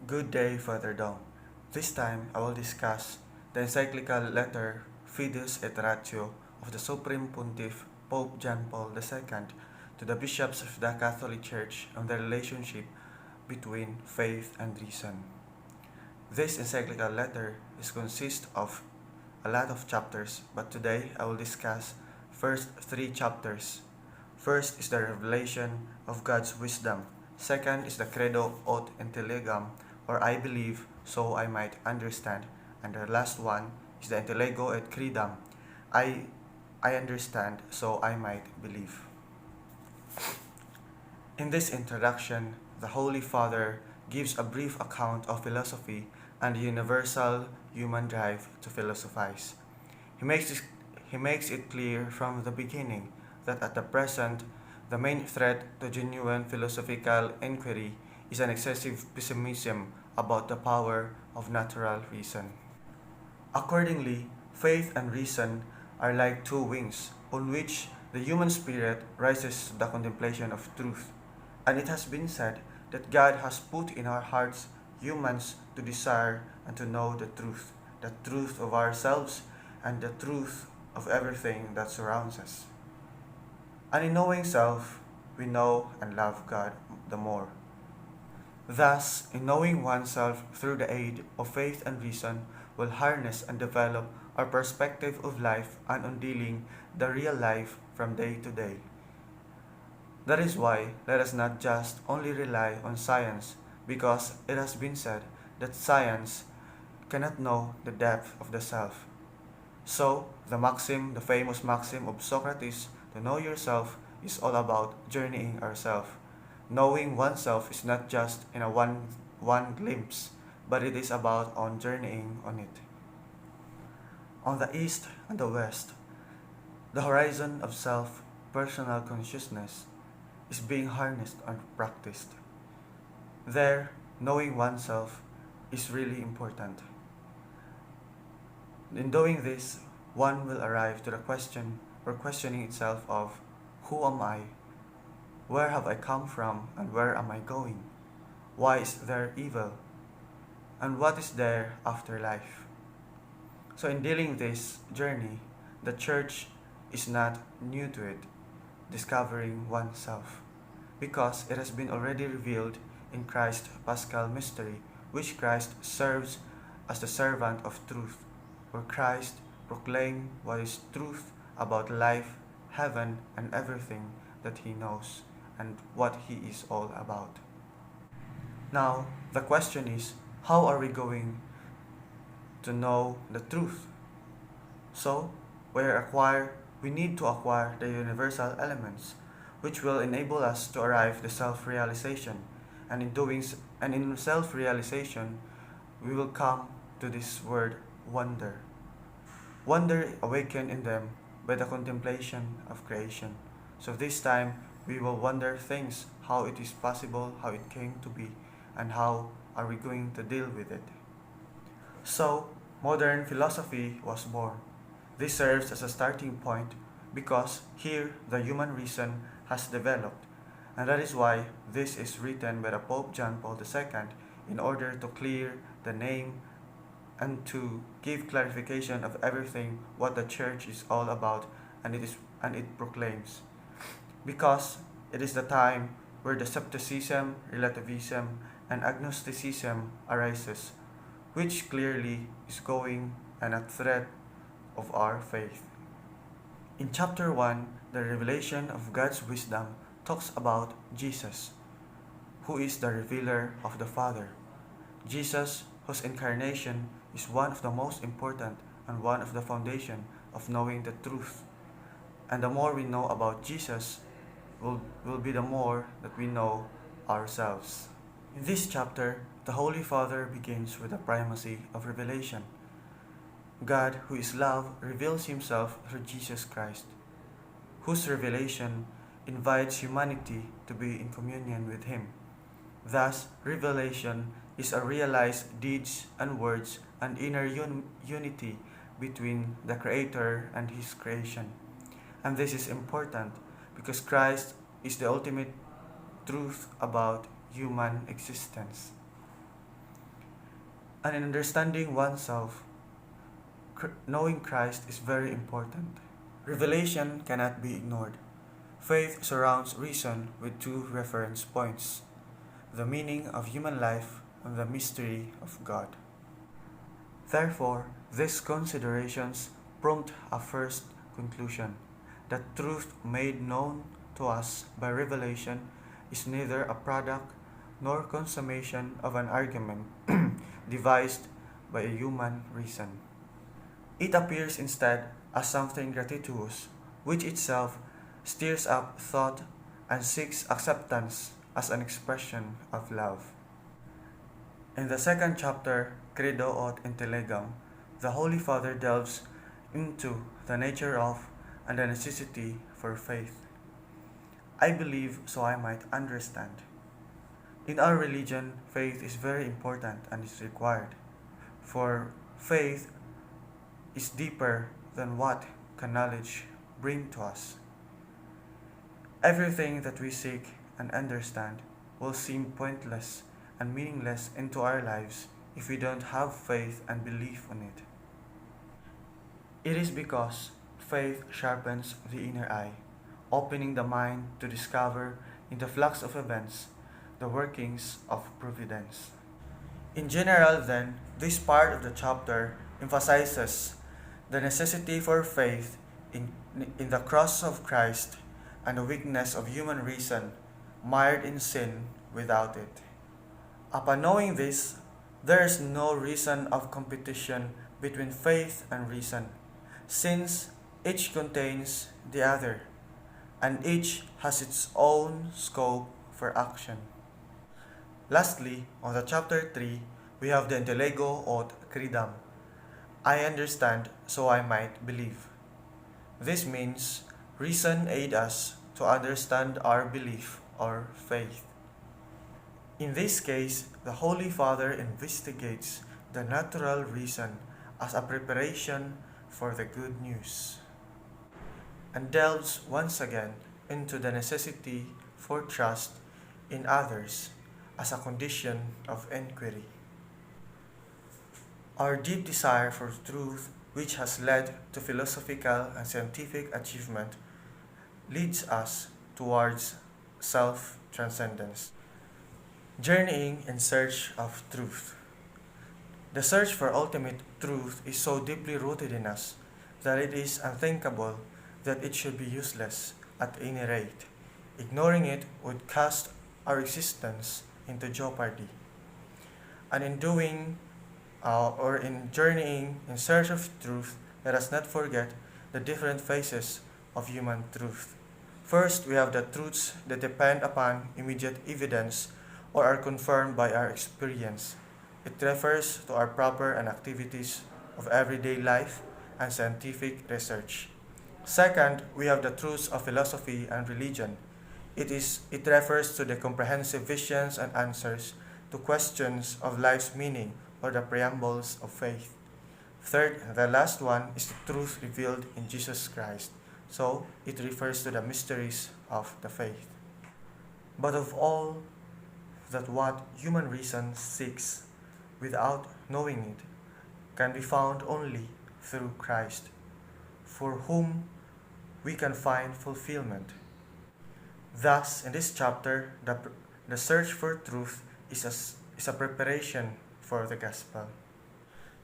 Good day, Father Dom. This time I will discuss the encyclical letter Fides et Ratio of the Supreme Pontiff Pope John Paul II to the bishops of the Catholic Church on the relationship between faith and reason. This encyclical letter consists of a lot of chapters, but today I will discuss first three chapters. First is the revelation of God's wisdom. Second is the Credo Aut Intelligam, or I believe so I might understand. And the last one is the Intellego et Credam. I understand so I might believe. In this introduction, the Holy Father gives a brief account of philosophy and the universal human drive to philosophize. He makes it clear from the beginning that at the present, the main threat to genuine philosophical inquiry is an excessive pessimism about the power of natural reason. Accordingly, faith and reason are like two wings on which the human spirit rises to the contemplation of truth. And it has been said that God has put in our hearts humans to desire and to know the truth of ourselves and the truth of everything that surrounds us. And in knowing self, we know and love God the more. Thus, in knowing oneself through the aid of faith and reason will harness and develop our perspective of life and on dealing the real life from day to day. That is why let us not just only rely on science, because it has been said that science cannot know the depth of the self. So, the famous maxim of Socrates, to know yourself, is all about journeying ourselves. Knowing oneself is not just in a one glimpse, but it is about on journeying on it. On the east and the west, the horizon of self-personal consciousness is being harnessed and practiced. There, knowing oneself is really important. In doing this, one will arrive to the question or questioning itself of, who am I? Where have I come from and where am I going? Why is there evil? And what is there after life? So in dealing this journey, the Church is not new to it, discovering oneself, because it has been already revealed in Christ's Paschal mystery, which Christ serves as the servant of truth, where Christ proclaimed what is truth about life, heaven, and everything that he knows and what he is all about. Now, the question is, how are we going to know the truth? So, we need to acquire the universal elements, which will enable us to arrive to self-realization. And in self-realization, we will come to this word wonder. Wonder awakened in them by the contemplation of creation. So this time, we will wonder things, how it is possible, how it came to be, and how are we going to deal with it. So, modern philosophy was born. This serves as a starting point because here the human reason has developed, and that is why this is written by the Pope John Paul II in order to clear the name and to give clarification of everything what the Church is all about and it proclaims. Because it is the time where the skepticism, relativism, and agnosticism arises, which clearly is going and a threat of our faith. In chapter 1, the revelation of God's wisdom talks about Jesus, who is the revealer of the Father. Jesus, whose incarnation is one of the most important and one of the foundation of knowing the truth. And the more we know about Jesus, will be the more that we know ourselves. In this chapter, the Holy Father begins with the primacy of revelation. God, who is love, reveals himself through Jesus Christ, whose revelation invites humanity to be in communion with him. Thus, revelation is a realized deeds and words and inner unity between the Creator and his creation. And this is important because Christ is the ultimate truth about human existence. And in understanding oneself, knowing Christ is very important. Revelation cannot be ignored. Faith surrounds reason with two reference points: the meaning of human life and the mystery of God. Therefore, these considerations prompt a first conclusion that truth made known to us by revelation is neither a product nor consummation of an argument devised by a human reason. It appears instead as something gratuitous, which itself stirs up thought and seeks acceptance as an expression of love. In the second chapter, Credo aut Intellegam, the Holy Father delves into the nature of and the necessity for faith. I believe so I might understand. In our religion, faith is very important and is required, for faith is deeper than what can knowledge bring to us. Everything that we seek and understand will seem pointless and meaningless into our lives if we don't have faith and belief on it. It is because faith sharpens the inner eye, opening the mind to discover in the flux of events the workings of providence. In general, then, this part of the chapter emphasizes the necessity for faith in the cross of Christ and the weakness of human reason, mired in sin without it. Upon knowing this, there is no reason of competition between faith and reason, since each contains the other, and each has its own scope for action. Lastly, on the chapter 3, we have the Intellego aut Credam. I understand, so I might believe. This means reason aid us to understand our belief or faith. In this case, the Holy Father investigates the natural reason as a preparation for the good news, and delves once again into the necessity for trust in others as a condition of inquiry. Our deep desire for truth, which has led to philosophical and scientific achievement, leads us towards self-transcendence, journeying in search of truth. The search for ultimate truth is so deeply rooted in us that it is unthinkable that it should be useless at any rate. Ignoring it would cast our existence into jeopardy. And in journeying in search of truth, let us not forget the different phases of human truth. First, we have the truths that depend upon immediate evidence or are confirmed by our experience. It refers to our proper and activities of everyday life and scientific research. Second, we have the truths of philosophy and religion. It refers to the comprehensive visions and answers to questions of life's meaning or the preambles of faith. Third, the last one is the truth revealed in Jesus Christ. So, it refers to the mysteries of the faith. But of all that what human reason seeks without knowing it can be found only through Christ, for whom we can find fulfillment. Thus, in this chapter, the search for truth is a preparation for the gospel.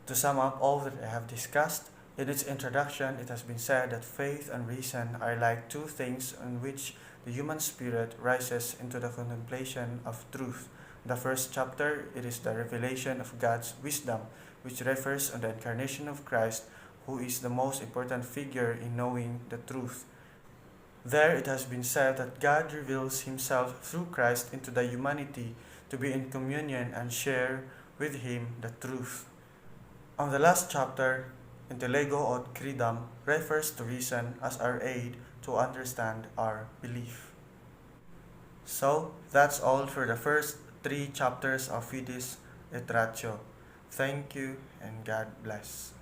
To sum up all that I have discussed, in its introduction it has been said that faith and reason are like two things in which the human spirit rises into the contemplation of truth. The first chapter, it is the revelation of God's wisdom, which refers on the incarnation of Christ, who is the most important figure in knowing the truth. There it has been said that God reveals himself through Christ into the humanity to be in communion and share with him the truth. On the last chapter, Intellego aut Credam refers to reason as our aid to understand our belief. So, that's all for the first 3 chapters of Fides et Ratio. Thank you and God bless.